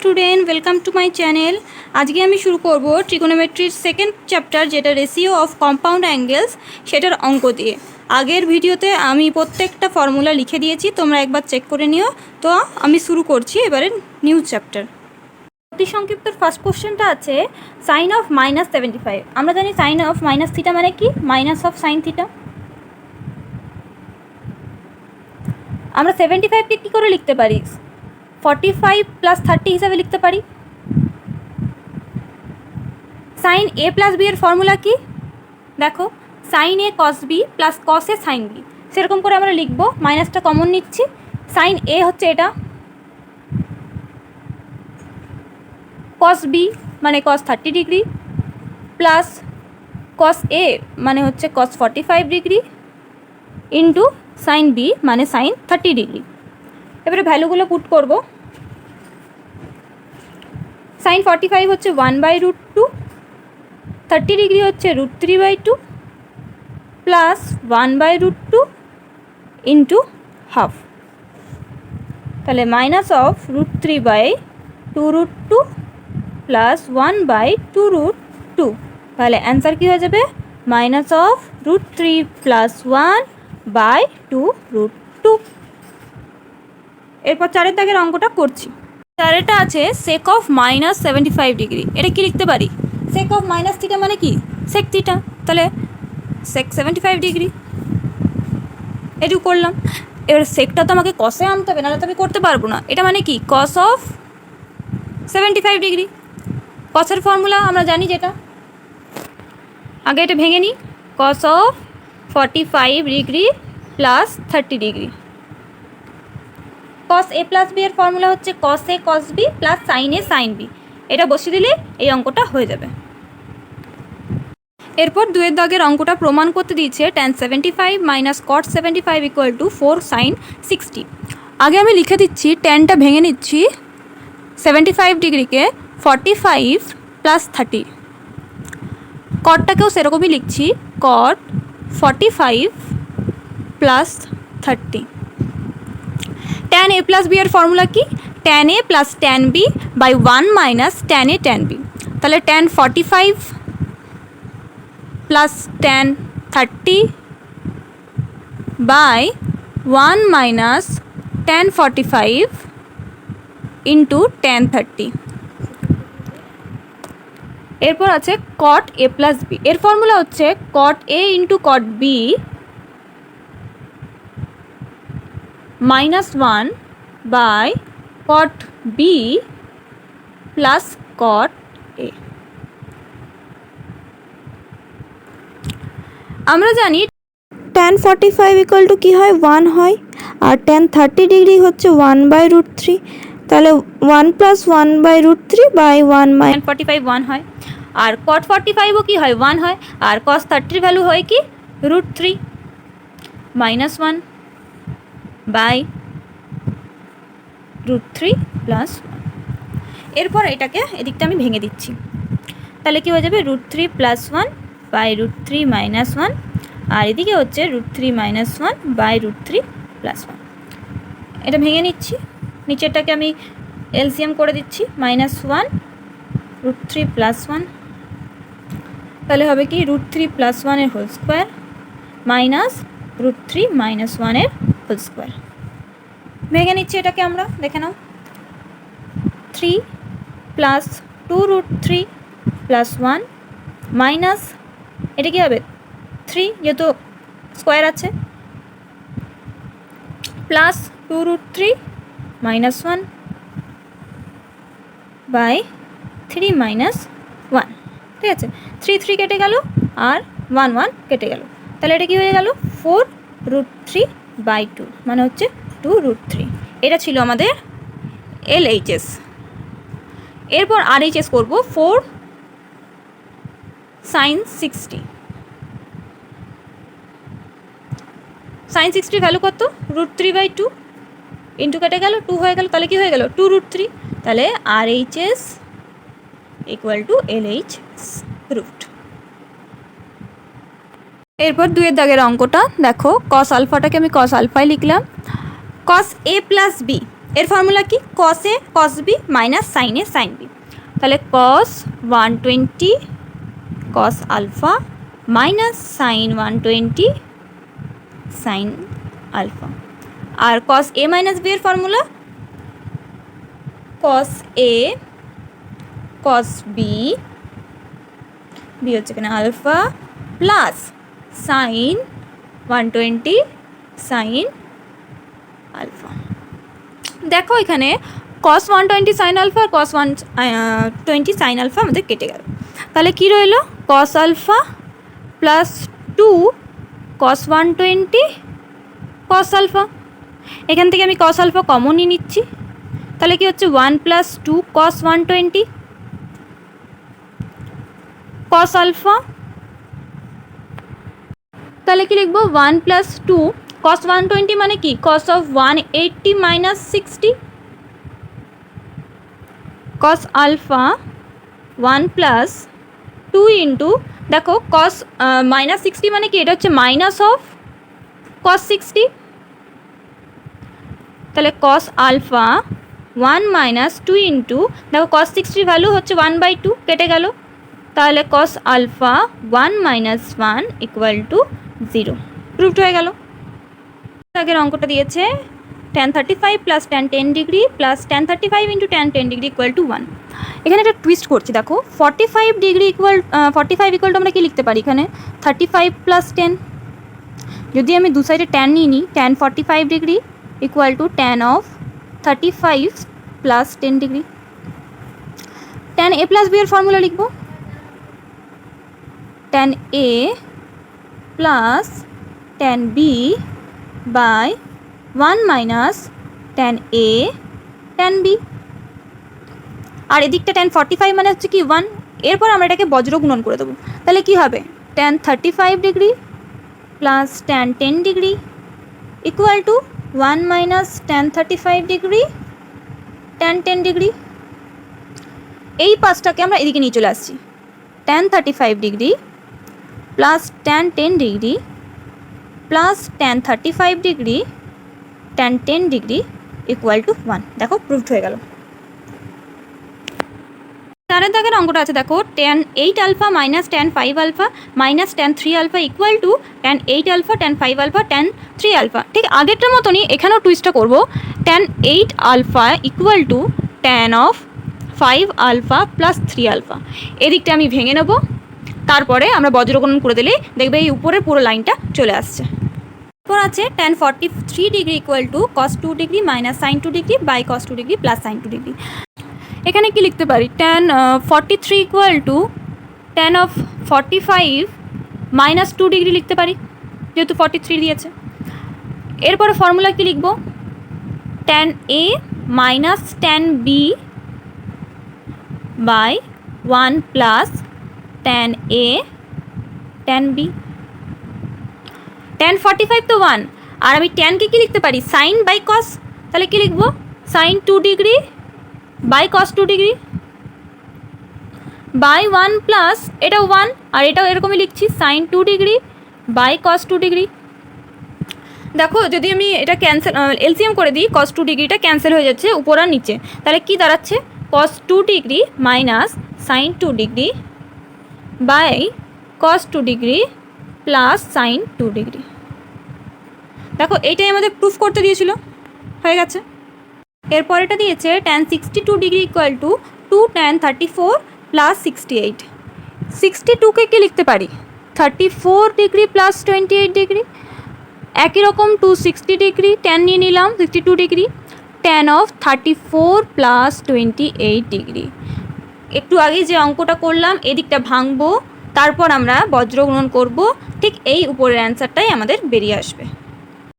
Student, welcome to my channel. আজকে আমি শুরু করব ট্রিগোনোমেট্রির সেকেন্ড চ্যাপ্টার, যেটা রেশিও অফ কম্পাউন্ড অ্যাঙ্গেলস, সেটার অঙ্ক দিয়ে। আগের ভিডিওতে আমি প্রত্যেকটা ফর্মুলা লিখে দিয়েছি, তোমরা একবার চেক করে নিও। তো আমি শুরু করছি এবারে নিউ চ্যাপ্টার। অতি সংক্ষিপ্ত ফার্স্ট কোশ্চেনটা আছে সাইন অফ -75। আমরা জানি সাইন অফ মাইনাস থিটা মানে কি, মাইনাস অফ সাইন থিটা। আমরা 75কে কী করে লিখতে পারি? 45 + 30 হিসাবে লিখতে পারি। সাইন এ প্লাস বি এর ফর্মুলা কি দেখো, সাইন এ কস বি প্লাস কস এ সাইন বি। সেরকম করে আমরা লিখব, মাইনাসটা কমন নিচ্ছি। সাইন এ হচ্ছে এটা, কস বি মানে কস 30 ডিগ্রি, প্লাস কস এ মানে হচ্ছে কস 45 ডিগ্রি, ইন্টু সাইন বি মানে সাইন 30 ডিগ্রি। এবারে ভ্যালুগুলো পুট করব। সাইন 45 হচ্ছে 1/√2, 30 ডিগ্রি হচ্ছে √3/2, প্লাস 1/√2 ইন্টু হাফ। তাহলে মাইনাস অফ √3/2√2 প্লাস 1/2√2। তাহলে অ্যান্সার কী হয়ে যাবে? Minus of √3 plus 1/2√2। এরপর চারের দাগের অঙ্কটা করছি। চারেরটা আছে সেক অফ -75 ডিগ্রি। এটা কি লিখতে পারি? সেক অফ মাইনাস থিটা মানে কি? Sec theta. তাহলে সেক 75 ডিগ্রি এটুকু করলাম। এবার সেকটা তো আমাকে কসে আনতে হবে, নাহলে তো আমি করতে পারবো না। এটা মানে কি? Cos of 75 degree. কসের ফর্মুলা আমরা জানি যেটা, আগে এটা ভেঙে নিই। Cos of 45 degree plus 30 degree. Cos a plus b এর ফর্মুলা হচ্ছে cos a cos b plus sine a sine b. এটা বসিয়ে দিলে এই অঙ্কটা হয়ে যাবে। এরপর দুয়ের দাগের অঙ্কটা প্রমাণ করতে দিয়েছে tan 75 minus cot 75 equal to 4 sine 60। আগে আমি লিখে দিচ্ছি, ট্যানটা ভেঙে নিচ্ছি। 75 ডিগ্রিকে 45 প্লাস 30, কটটাকেও সেরকমই লিখছি, cot 45 plus 30। tan a plus b এর ফর্মুলা কি? tan a plus tan b by 1 minus tan a tan b। তাহলে tan 45 plus tan 30 by 1 minus tan 45 into tan 30। এরপর আছে কট এ প্লাস বি। এর formula হচ্ছে cot a into cot b minus 1 by cot b plus cot a. আমরা জানি tan 45 equal to কী হয়? 1 হয়, আর tan 30 degree হচ্ছে 1/√3। তাহলে 1 প্লাস 1/√3 বাই 1 মাইনাস 45 1 হয়, আর cot 45ও কি হয়? 1 হয়, আর cos 30 ভ্যালু হয় কি? √3 মাইনাস 1 বাই √3 প্লাস 1। এরপর এটাকে এদিকটা আমি ভেঙে দিচ্ছি। তাহলে কি হয়ে যাবে? √3 প্লাস 1 বাই √3 মাইনাস 1, আর এদিকে হচ্ছে √3 মাইনাস 1 বাই √3 প্লাস 1। এটা ভেঙে নিচ্ছি, নিচেরটাকে আমি এলসিএম করে দিচ্ছি। মাইনাস 1 √3 প্লাস 1, তাহলে হবে কি? √3 প্লাস 1 এর হোল স্কোয়ার মাইনাস √3 মাইনাস 1 এর হোল স্কোয়ার। ভেঙে নিচ্ছি এটাকে, আমরা দেখে নাও। 3 প্লাস 2√3 প্লাস 1 মাইনাস, এটা কী হবে? 3 যেহেতু স্কোয়ার আছে, প্লাস 2√3 মাইনাস 1 বাই 3 মাইনাস 1। ঠিক আছে, 3 3 কেটে গেল, আর 1 1 কেটে গেল। তাহলে এটা কী হয়ে গেল? 4√3/2, মানে হচ্ছে 2√3। এটা ছিল আমাদের LHS। এরপর RHS করব, 4 সাইন 60। সাইন 60 ভ্যালু কত? √3/2, ইন্টু কেটে গেল, 2 হয়ে গেল, তাহলে কী হয়ে গেল? 2√3। তাহলে RHS equal to LH root. এরপর দুয়ের দাগের অঙ্কটা দেখো, কস আলফাটাকে আমি কস আলফায় লিখলাম। কস এ প্লাস বি, এর ফর্মুলা কি, cos a cos b minus sine a sine b. তাহলে cos 120 cos alpha minus sine 120 sine alpha. আর কস এ মাইনাস বি এর formula cos a cos b, b হচ্ছে এখানে alpha, plus sine 120 sine alpha. দেখো এখানে cos 120 sine alpha আর cos 120 sine alpha আমাদের কেটে গেল। তাহলে কি রইল, কস আলফা প্লাস 2 কস 120 কস আলফা। এখান থেকে আমি কস আলফা কমনই নিচ্ছি, তাহলে কি হচ্ছে 1 প্লাস 2 কস 120 কস আলফা। তাহলে কি লিখবো, 1 প্লাস 2 কস 120 মানে কি, cos of 180 minus 60 cos alpha 1 plus 2 into, দেখো কস মাইনাস 60 মানে কি, এটা হচ্ছে মাইনাস অফ কস 60। তাহলে কস আলফা 1 মাইনাস 2 ইন্টু, দেখো কস 60 ভ্যালু হচ্ছে 1/2 কেটে গেল, তাহলে cos alpha 1 minus 1 equal to 0। Proved হয়ে গেল। আগের অঙ্কটা দিয়েছে tan 35 plus tan 10 degree plus tan 35 into tan 10 degree equal to 1। এখানে একটা টুইস্ট করছি, দেখো 45 ডিগ্রি ইকুয়াল 45 ইকুয়াল টু আমরা কি লিখতে পারি এখানে 35 প্লাস 10। যদি আমি দু সাইডে tan নিয়ে নিই, tan 45 degree equal to tan of 35 plus 10 degree. tan a plus b এর ফর্মুলা লিখব, tan a plus tan b by 1 minus tan a tan b। আর এদিকটা tan 45 মানে হচ্ছে কি 1। এরপর আমরা এটাকে বজ্র গুণন করে দেবো, তাহলে কি হবে tan 35 degree plus tan 10 degree equal to 1 minus tan 35 degree tan 10 degree. এই পাঁচটাকে আমরা এদিকে নিয়ে চলে আসছি, tan 35 degree plus tan 10 degree plus tan 35 degree tan 10 degree equal to 1। দেখো প্রুভড হয়ে গেল। চারের দাগের অঙ্কটা আছে, দেখো tan 8 alpha minus tan 5 alpha minus tan 3 alpha equal to tan 8 alpha tan 5 alpha tan 3 alpha. ঠিক আগেরটার মতনই এখানেও টুইস্টটা করব, tan 8 alpha equal to tan of 5 alpha plus 3 alpha. এদিকটা আমি ভেঙে নেব, তারপরে আমরা বজ্রগণন করে দিলেই দেখবে এই উপরের পুরো লাইনটা চলে আসছে। এরপর আছে tan 43 degree equal to cos 2 degree minus sine 2 degree by cos 2 degree plus sine 2 degree. এখানে কি লিখতে পারি, tan 43 equal to tan of 45 minus 2 degree লিখতে পারি, যেহেতু 43 দিয়েছে। এরপরে ফর্মুলা কি লিখব, tan a minus tan b by 1 plus tan a tan b। tan 45 তো 1, আর আমি ট্যানকে কি লিখতে পারি, সাইন বাই কস। তাহলে কি লিখব, sine 2 degree by cos 2 degree by 1 plus, এটাও 1 আর এটাও এরকমই লিখছি, sine 2 degree by cos 2 degree. দেখো যদি আমি এটা ক্যান্সেল এলসিএম করে দিই, কস 2 ডিগ্রিটা ক্যান্সেল হয়ে যাচ্ছে উপর আর নিচে, তাহলে কি দাঁড়াচ্ছে, cos 2 degree minus sine 2 degree by cos 2 degree plus sine 2 degree. দেখো এইটাই আমাদের প্রুফ করতে দিয়েছিল, হয়ে গেছে। এরপর এটা দিয়েছে tan 62 degree equal two 2 tan 34 plus 68। 62কে কি লিখতে পারি, 34 ডিগ্রি প্লাস 28 ডিগ্রি। একই রকম 260 ডিগ্রি tan নিয়ে নিলাম, 62 degree tan of 34 plus 28 degree. একটু আগে যে অঙ্কটা করলাম এদিকটা ভাঙবো, তারপর আমরা বজ্রগুণন করব, ঠিক এই উপরের অ্যান্সারটাই আমাদের বেরিয়ে আসবে।